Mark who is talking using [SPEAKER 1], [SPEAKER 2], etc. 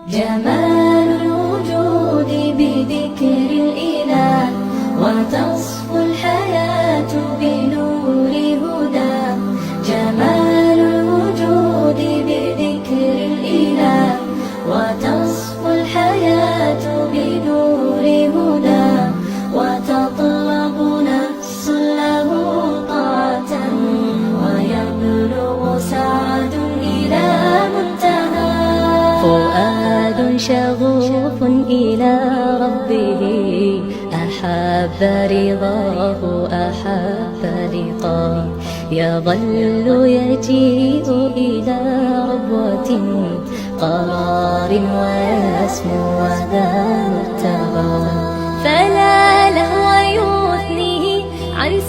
[SPEAKER 1] جمال الوجود بذكر الإله، وتصفو الحياة بنور هدى. جمال الوجود بذكر الإله، وتصفو الحياة بنور هدى. وتطلب نفس له طاعة، ويبلغ سعد إلى منتهى. فؤاد شغوف إلى ربه، أحب رضاه أحب لقاه. يظل يجيء إلى ربوة قرار، ويسمو وذا مرتضى. فلا لهو يثنيه عن